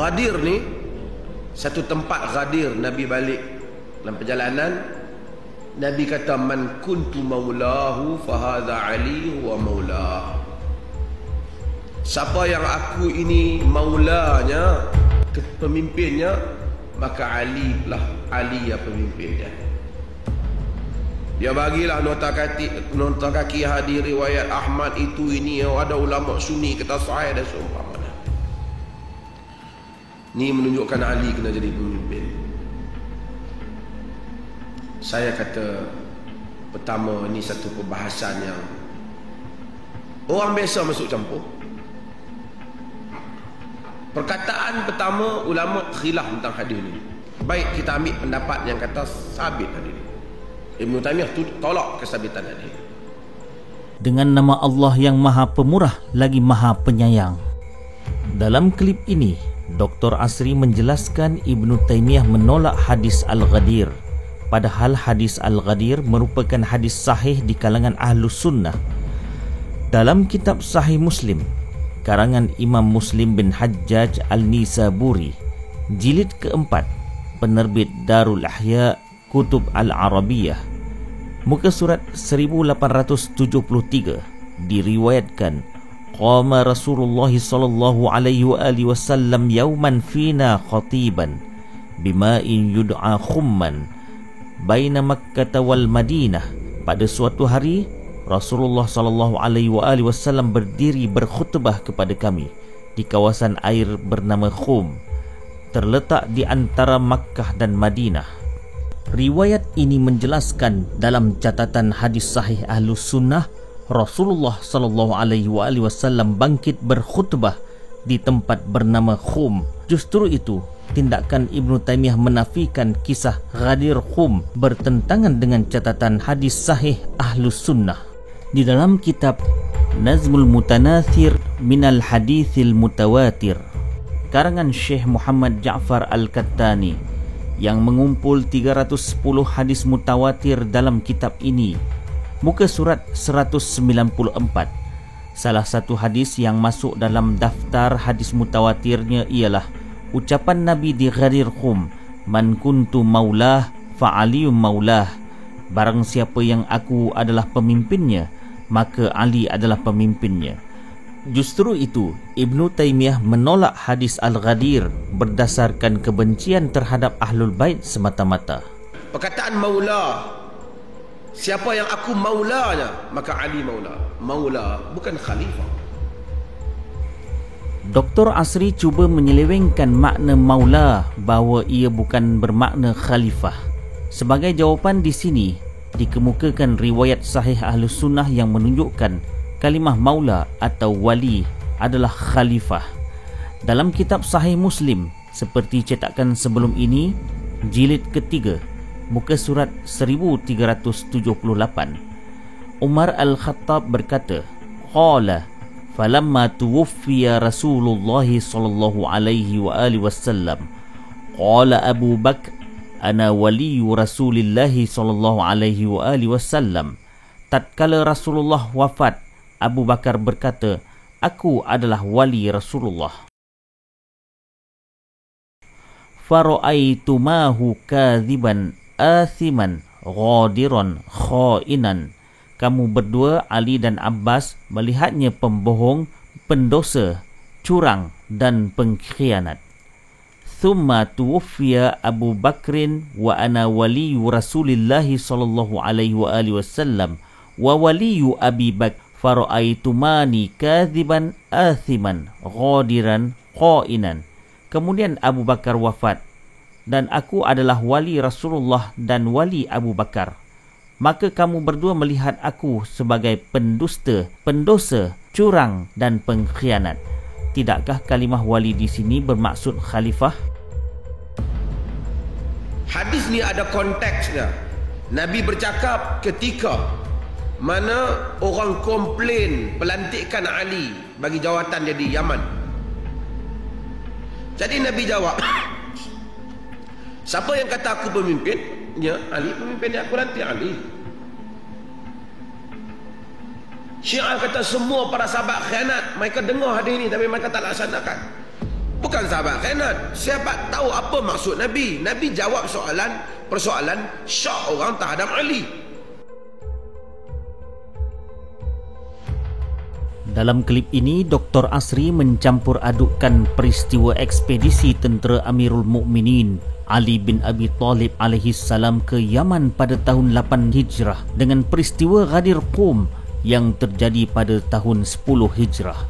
Ghadir ni satu tempat Ghadir. Nabi balik dalam perjalanan, Nabi kata, man kuntu maulahu fahadha Ali wa maulah. Siapa yang aku ini maulanya, pemimpinnya, maka Ali lah, Ali ya pemimpinnya. Dia bagilah nota kaki hadis riwayat Ahmad itu ini, ada ulama Sunni kata sahih dan seumpamanya. Ni menunjukkan Ali kena jadi pemimpin. Saya kata, pertama, ni satu perbahasan yang orang biasa masuk campur. Perkataan pertama, ulama khilaf tentang hadis ni. Baik kita ambil pendapat yang kata sabit hadis ni. Ibn Taymiyah tolak kesabitan hadis. Dengan nama Allah yang Maha Pemurah lagi Maha Penyayang. Dalam klip ini, Dr. Asri menjelaskan Ibn Taymiyah menolak hadis Al-Ghadir, padahal hadis Al-Ghadir merupakan hadis sahih di kalangan Ahlus Sunnah. Dalam kitab Sahih Muslim, karangan Imam Muslim bin Hajjaj Al-Nisaburi, jilid keempat, penerbit Darul Ahya Kutub Al-Arabiyah, muka surat 1873, diriwayatkan, qama Rasulullah sallallahu alaihi wa alihi wasallam yauman fina khatiban bima'in yud'a khumman baina Makkah wal Madinah. Pada suatu hari Rasulullah sallallahu alaihi wa alihi wasallam berdiri berkhutbah kepada kami di kawasan air bernama Khum, terletak di antara Makkah dan Madinah. Riwayat ini menjelaskan dalam catatan hadis sahih Ahlus Sunnah, Rasulullah sallallahu alaihi wasallam bangkit berkhutbah di tempat bernama Khum. Justru itu, tindakan Ibn Taymiyah menafikan kisah Ghadir Khum bertentangan dengan catatan hadis sahih Ahlus Sunnah. Di dalam kitab Nazmul Mutanathir Minal Hadithil Mutawatir, karangan Syekh Muhammad Ja'far Al-Kattani, yang mengumpul 310 hadis mutawatir dalam kitab ini, muka surat 194. Salah satu hadis yang masuk dalam daftar hadis mutawatirnya ialah ucapan Nabi di Ghadir Khum, man kuntu maulah fa'aliyum maulah. Barang siapa yang aku adalah pemimpinnya, maka Ali adalah pemimpinnya. Justru itu, Ibn Taymiyah menolak hadis Al-Ghadir berdasarkan kebencian terhadap Ahlul Bait semata-mata. Perkataan maula, siapa yang aku maulanya, maka Ali maula. Maula bukan khalifah. Dr. Asri cuba menyelewengkan makna maula bahawa ia bukan bermakna khalifah. Sebagai jawapan di sini, dikemukakan riwayat sahih Ahlus Sunnah yang menunjukkan kalimah maula atau wali adalah khalifah. Dalam kitab Sahih Muslim seperti cetakan sebelum ini, jilid ketiga, muka surat 1378, Umar Al-Khattab berkata, qala falamma tuwaffiya Rasulullah sallallahu alaihi wa alihi wasallam qala Abu Bakr ana waliyu Rasulillah sallallahu alaihi wa alihi wasallam. Tatkala Rasulullah wafat, Abu Bakar berkata, aku adalah wali Rasulullah. Fara'aitumahu kadhiban athiman ghadiran khainan. Kamu berdua, Ali dan Abbas, melihatnya pembohong, pendosa, curang dan pengkhianat. Thumma tuwaffiya Abu Bakrin wa ana waliyu Rasulillah sallallahu alaihi wa alihi wasallam wa waliyu Abi Bakr. Fara'aitumani kadhiban athiman ghadiran qainan. Kemudian Abu Bakar wafat, dan aku adalah wali Rasulullah dan wali Abu Bakar. Maka kamu berdua melihat aku sebagai pendusta, pendosa, curang dan pengkhianat. Tidakkah kalimah wali di sini bermaksud khalifah? Hadis ni ada konteksnya. Nabi bercakap ketika mana orang komplain pelantikan Ali bagi jawatan dia di Yaman. Jadi Nabi jawab, siapa yang kata aku pemimpin? Ya, Ali pemimpinnya, aku lantik Ali. Syiah kata semua para sahabat khianat. Mereka dengar hadis ini tapi mereka tak laksanakan. Bukan sahabat khianat. Siapa tahu apa maksud Nabi. Nabi jawab persoalan syak orang terhadap Ali. Dalam klip ini, Dr. Asri mencampur adukkan peristiwa ekspedisi tentera Amirul Mukminin Ali bin Abi Thalib alaihi salam ke Yaman pada tahun 8 Hijrah dengan peristiwa Ghadir Qum yang terjadi pada tahun 10 Hijrah.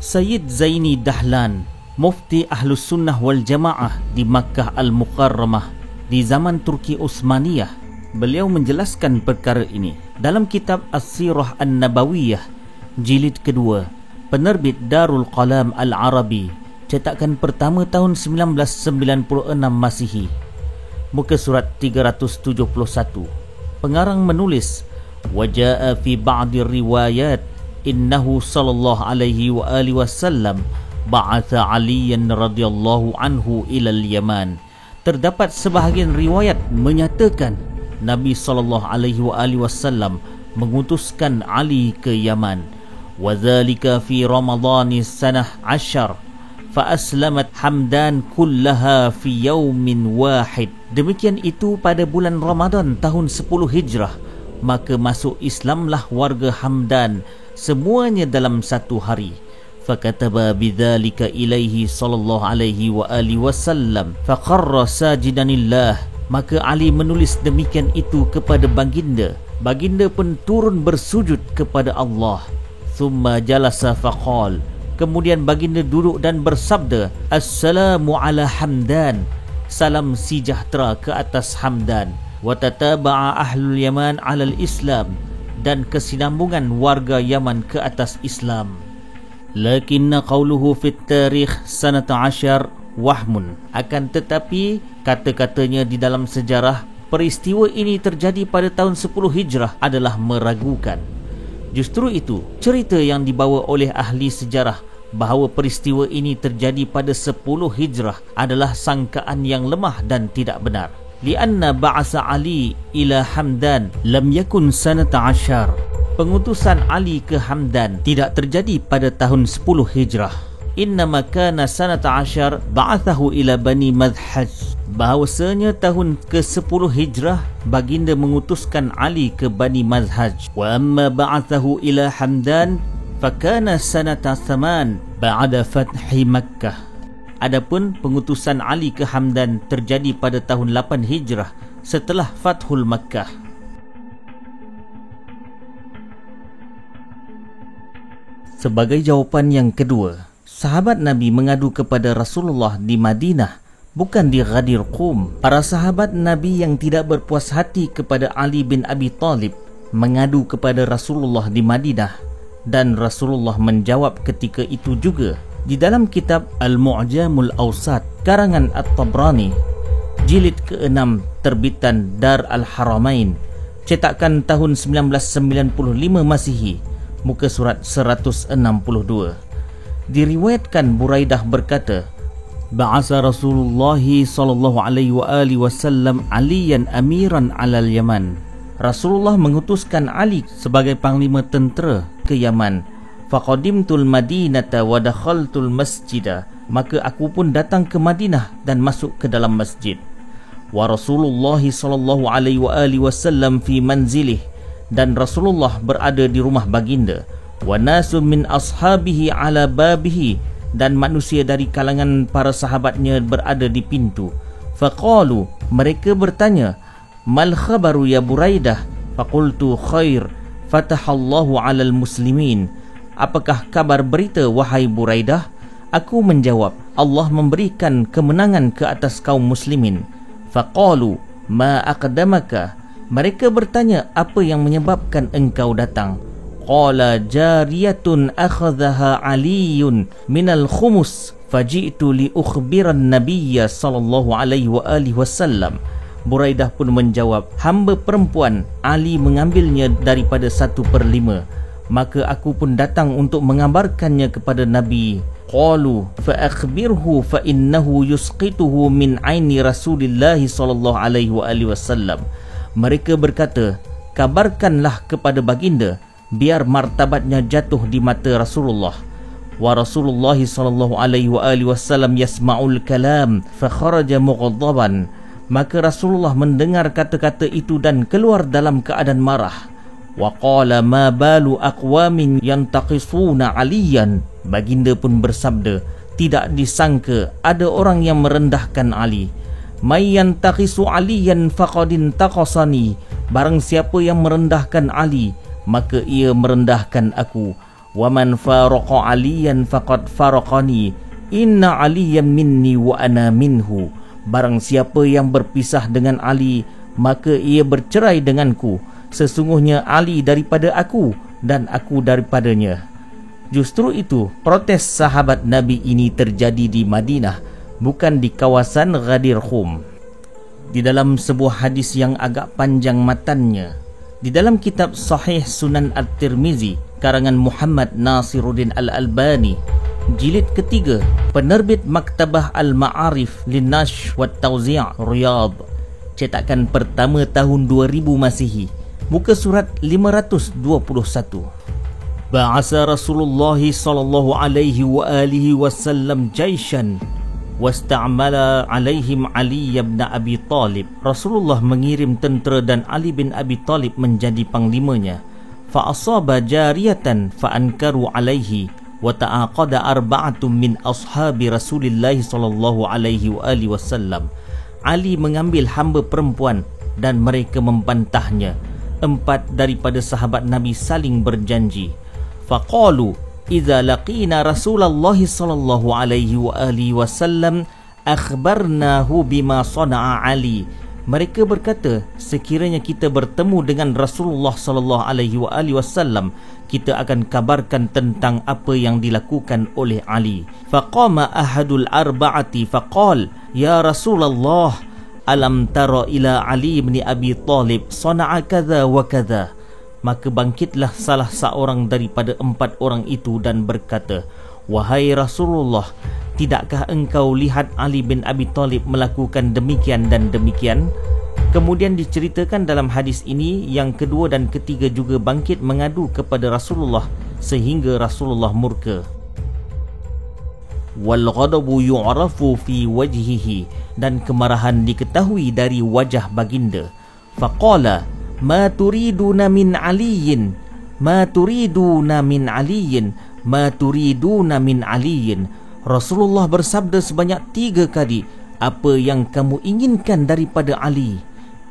Sayyid Zaini Dahlan, Mufti Ahlus Sunnah wal Jamaah di Makkah Al-Mukarramah di zaman Turki Utsmaniyah, beliau menjelaskan perkara ini dalam kitab As-Sirah An-Nabawiyah jilid kedua, penerbit Darul Qalam Al-Arabi, cetakan pertama tahun 1996 Masihi, muka surat 371. Pengarang menulis, "Waja'a fi ba'di riwayat innahu sallallahu alaihi wa alihi wasallam ba'atha Aliyan radhiyallahu anhu ila al-Yaman." Terdapat sebahagian riwayat menyatakan Nabi sallallahu alaihi wa alihi wasallam mengutuskan Ali ke Yaman. وذلك في رمضان السنة 10 فأسلمت حمدان كلها في يوم واحد. Demikian itu pada bulan Ramadan tahun 10 Hijrah, maka masuk Islamlah warga Hamdan semuanya dalam satu hari. فكتب بذلك إليه صلى الله عليه وآله وسلم فقر ساجدا لله. Maka Ali menulis demikian itu kepada baginda. Baginda pun turun bersujud kepada Allah. Thumma jalasa faqal. Kemudian baginda duduk dan bersabda, Assalamu ala Hamdan. Salam sejahtera ke atas Hamdan. Wa tataba'a ahlul Yaman ala al-Islam. Dan kesinambungan warga Yaman ke atas Islam. Lakinna qawluhu fit tarikh sanata 10 wahmun. Akan tetapi kata-katanya di dalam sejarah peristiwa ini terjadi pada tahun 10 Hijrah adalah meragukan. Justru itu, cerita yang dibawa oleh ahli sejarah bahawa peristiwa ini terjadi pada 10 Hijrah adalah sangkaan yang lemah dan tidak benar. Lianna ba'asa Ali ila Hamdan lam yakun sanata 10. Pengutusan Ali ke Hamdan tidak terjadi pada tahun 10 Hijrah. Innama kana sanata 10 ba'athahu ila Bani Madhaj. Bahawasanya tahun ke-10 Hijrah baginda mengutuskan Ali ke Bani Madhaj. Wa amma ba'athahu ila Hamdan fakana sanata 8 ba'da fathi Makkah. Adapun pengutusan Ali ke Hamdan terjadi pada tahun 8 Hijrah setelah Fathul Makkah. Sebagai jawapan yang kedua, sahabat Nabi mengadu kepada Rasulullah di Madinah, bukan di Ghadir Qum. Para sahabat Nabi yang tidak berpuas hati kepada Ali bin Abi Thalib mengadu kepada Rasulullah di Madinah, dan Rasulullah menjawab ketika itu juga. Di dalam kitab Al-Mu'jamul Awsat karangan At-Tabrani jilid ke-6 terbitan Dar Al-Haramain, cetakan tahun 1995 Masihi, muka surat 162. Diriwayatkan Buraidah berkata, Ba'asa Rasulullah sallallahu alaihi wa alihi wasallam Aliyan amiran 'alal Yaman. Rasulullah mengutuskan Ali sebagai panglima tentera ke Yaman. Faqadimtul Madinata wa dakhaltul masjidah. Maka aku pun datang ke Madinah dan masuk ke dalam masjid. Wa Rasulullah sallallahu alaihi wa alihi wasallam fi manzilih. Dan Rasulullah berada di rumah baginda. Wa nasu min ashabihi ala babihi. Dan manusia dari kalangan para sahabatnya berada di pintu. Faqalu, mereka bertanya, mal khabaru ya Buraidah? Faqultu khair, fatahallahu alal muslimin. Apakah kabar berita wahai Buraidah? Aku menjawab, Allah memberikan kemenangan ke atas kaum muslimin. Faqalu ma aqdamaka? Mereka bertanya, apa yang menyebabkan engkau datang? Qala jariyatun akhadhaha Aliyun minal khumus faji'tu li ukhbiran nabiyya sallallahu alaihi wa alihi wasallam. Buraidah pun menjawab, hamba perempuan Ali mengambilnya daripada 1/5. Maka aku pun datang untuk mengabarkannya kepada Nabi. Qalu fa akhbirhu fa innahu yusqituhu min aini Rasulillah sallallahu alaihi wa alihi wasallam. Mereka berkata, kabarkanlah kepada baginda biar martabatnya jatuh di mata Rasulullah. wa Rasulullah sallallahu alaihi wasallam yasma'ul kalam fa kharaja mughaddaban. Maka Rasulullah mendengar kata-kata itu dan keluar dalam keadaan marah. Wa qala ma balu aqwamin yantaqisuna aliyan. Baginda pun bersabda, tidak disangka ada orang yang merendahkan Ali. May yantaqisu aliyan faqad intaqasani. Barang siapa yang merendahkan Ali, maka ia merendahkan aku. Wa man faraqa aliyan faqad faraqani. Inna aliyan minni wa ana minhu. Barang siapa yang berpisah dengan Ali, maka ia bercerai denganku. Sesungguhnya Ali daripada aku dan aku daripadanya. Justru itu, protes sahabat Nabi ini terjadi di Madinah, bukan di kawasan Ghadir Khum. Di dalam sebuah hadis yang agak panjang matannya, di dalam kitab Sahih Sunan At-Tirmizi karangan Muhammad Nasiruddin Al-Albani, jilid ketiga, penerbit Maktabah Al-Ma'arif Linnash wa Tawzi' Riyadh, cetakan pertama tahun 2000 Masihi, muka surat 521. Ba'asa Rasulullah sallallahu alaihi wa alihi wasallam jaishan wasta'mala alaihim Ali bin Abi Talib. Rasulullah mengirim tentera dan Ali bin Abi Talib menjadi panglimanya. Fa asaba jariyatan fa ankaru alaihi wa ta'aqada arba'atun min ashabi Rasulillah sallallahu alaihi wasallam. Ali mengambil hamba perempuan dan mereka membantahnya. 4 daripada sahabat Nabi saling berjanji. Faqalu idza laqina Rasulullah sallallahu alaihi wasallam akhbarnahu bima sana'a Ali. Mereka berkata, sekiranya kita bertemu dengan Rasulullah sallallahu alaihi wasallam, kita akan kabarkan tentang apa yang dilakukan oleh Ali. Faqama ahadul arba'ati faqal, ya Rasulullah, alam tara ila Ali bin Abi Talib sana'a kadza wa kadza. Maka bangkitlah salah seorang daripada 4 orang itu dan berkata, wahai Rasulullah, tidakkah engkau lihat Ali bin Abi Talib melakukan demikian dan demikian? Kemudian diceritakan dalam hadis ini yang kedua dan ketiga juga bangkit mengadu kepada Rasulullah sehingga Rasulullah murka. Wal ghadabu yu'rafu fi wajhihi, dan kemarahan diketahui dari wajah baginda. Faqala ma turiduna min aliyin, ma turiduna min aliyin, ma turiduna min aliyin. Rasulullah bersabda sebanyak 3 kali, apa yang kamu inginkan daripada Ali?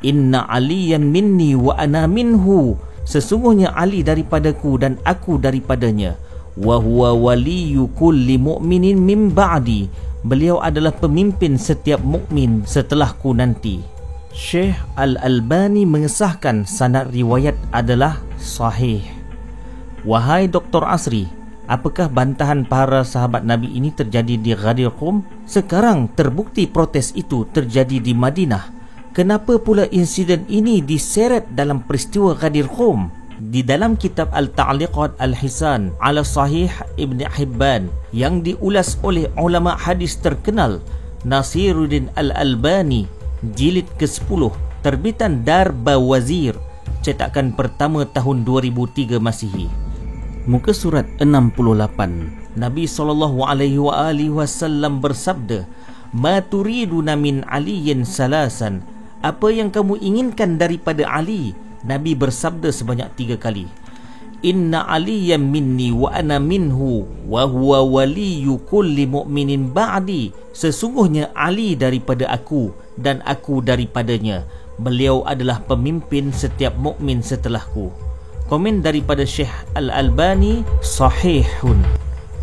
Inna aliyan minni wa ana minhu. Sesungguhnya Ali daripadaku dan aku daripadanya. Wa huwa waliyyu kulli mu'minin min ba'di. Beliau adalah pemimpin setiap mukmin setelahku nanti. Syekh Al-Albani mengesahkan sanad riwayat adalah sahih. Wahai Dr. Asri, apakah bantahan para sahabat Nabi ini terjadi di Ghadir Khum? Sekarang terbukti protes itu terjadi di Madinah. Kenapa pula insiden ini diseret dalam peristiwa Ghadir Khum? Di dalam kitab Al-Ta'liqat Al-Hisan ala Sahih Ibn Hibban yang diulas oleh ulama hadis terkenal Nasiruddin Al-Albani, jilid ke-10, terbitan Dar Bawazir, cetakan pertama tahun 2003 Masihi, muka surat 68. Nabi SAW bersabda, ma turiduna min aliyin salasan. Apa yang kamu inginkan daripada Ali? Nabi bersabda sebanyak 3 kali. Inna aliyan minni wa ana minhu wa huwa waliyyu kulli mu'minin ba'di. Sesungguhnya Ali daripada aku dan aku daripadanya. Beliau adalah pemimpin setiap mukmin setelahku. Komen daripada Syekh Al-Albani, sahihun.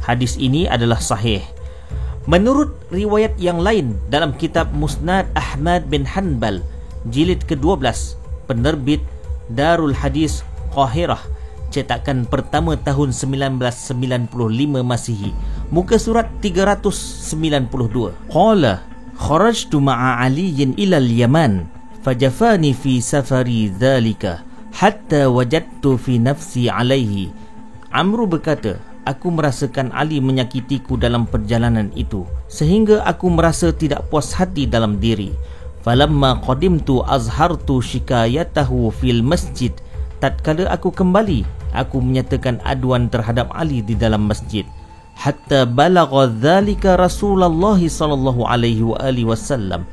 Hadis ini adalah sahih. Menurut riwayat yang lain dalam kitab Musnad Ahmad bin Hanbal, jilid ke-12, penerbit Darul Hadis Qahirah, cetakan pertama tahun 1995 Masihi, muka surat 392. Qala kharajtu ma'a aliyin ilal Yaman fajafani fi safari dhalika hatta wajadtu fi nafsi alaihi. Amru berkata, aku merasakan Ali menyakitiku dalam perjalanan itu sehingga aku merasa tidak puas hati dalam diri. Falamma qadimtu azhartu shikayatahu fil masjid. Tatkala aku kembali, aku menyatakan aduan terhadap Ali di dalam masjid. hatta balagha dhalika Rasulullah sallallahu alaihi wasallam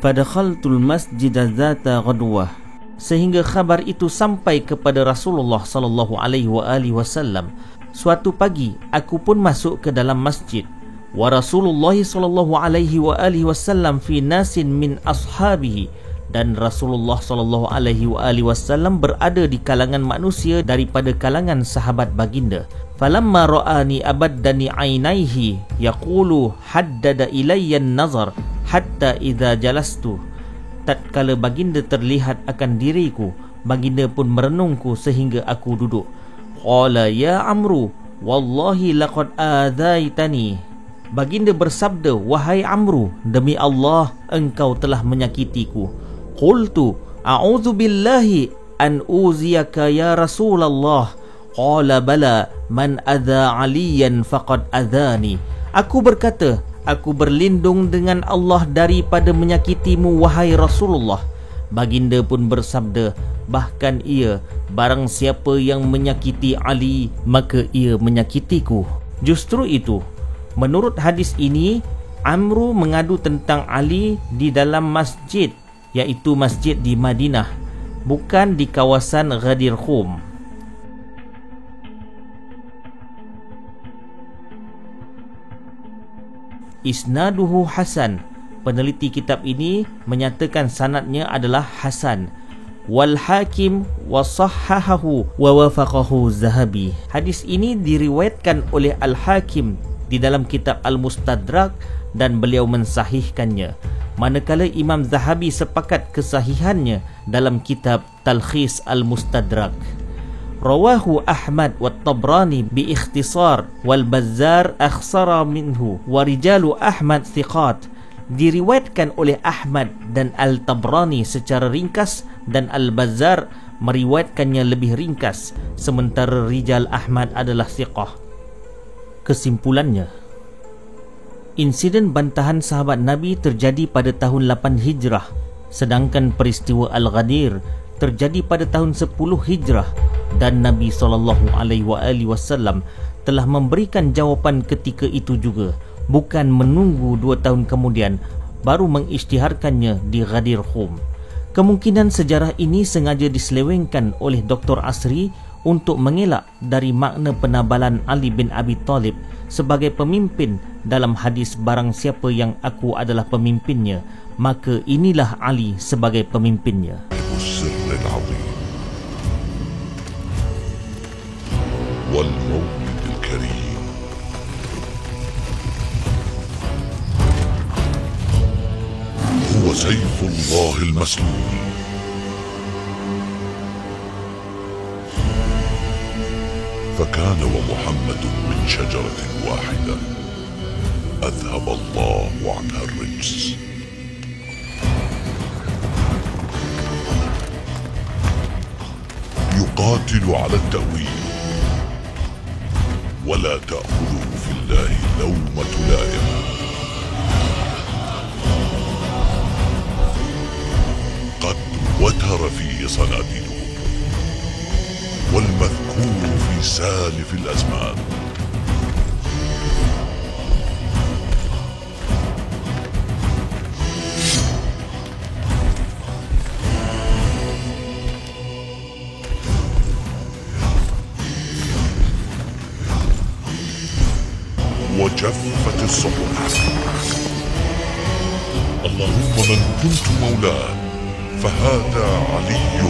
fadakhaltul masjid dzata ghadwah, sehingga khabar itu sampai kepada Rasulullah sallallahu alaihi wasallam. Suatu pagi aku pun masuk ke dalam masjid, wa Rasulullah sallallahu alaihi wasallam fi nasin min ashabihi, dan Rasulullah sallallahu alaihi wasallam berada di kalangan manusia daripada kalangan sahabat baginda. Falamma ra'ani abaddani ainaihi yaqulu haddada ilayya an-nazar hatta idza jalastu. Tatkala baginda terlihat akan diriku, baginda pun merenungku sehingga aku duduk. Qala ya Amru wallahi laqad adaitani. Baginda bersabda, wahai Amru, demi Allah engkau telah menyakitiku. Qultu a'udzu billahi an uziyaka ya Rasulullah. Qala bala man adza aliyan faqad adzani. Aku berkata, aku berlindung dengan Allah daripada menyakitimu wahai Rasulullah. Baginda pun bersabda, bahkan ia, barang siapa yang menyakiti Ali, maka ia menyakitiku. Justru itu, menurut hadis ini, Amru mengadu tentang Ali di dalam masjid, iaitu masjid di Madinah, bukan di kawasan Ghadir Khum. Isnaduhu Hasan. Peneliti kitab ini menyatakan sanadnya adalah Hasan. Wal Hakim wa sahhahahu wa wafaqahu Zahabi. Hadis ini diriwayatkan oleh Al Hakim di dalam kitab Al Mustadrak dan beliau mensahihkannya, manakala Imam Zahabi sepakat kesahihannya dalam kitab Talkhis Al Mustadrak. Rawahu Ahmad wa Tabrani bi ikhtisar wal Bazzar akhsara minhu wa rijalu Ahmad thiqat. Diriwayatkan oleh Ahmad dan Al-Tabrani secara ringkas, dan Al-Bazzar meriwayatkannya lebih ringkas, sementara rijal Ahmad adalah thiqah. Kesimpulannya, insiden bantahan sahabat Nabi terjadi pada tahun 8 Hijrah, sedangkan peristiwa Al-Ghadir terjadi pada tahun 10 Hijrah, dan Nabi SAW telah memberikan jawapan ketika itu juga, bukan menunggu 2 tahun kemudian baru mengisytiharkannya di Ghadir Khum. Kemungkinan sejarah ini sengaja diselewengkan oleh Dr. Asri untuk mengelak dari makna penabalan Ali bin Abi Talib sebagai pemimpin dalam hadis, barang siapa yang aku adalah pemimpinnya, maka inilah Ali sebagai pemimpinnya. وسيف الله المسلول فكان ومحمد من شجرة واحدة أذهب الله عنها الرجس يقاتل على التأويل ولا تأخذه في الله لومة لائم قد وتر فيه صناديده والمذكور في سالف الأزمان وجفت الصحف اللهم من كنت مولاه فهذا علي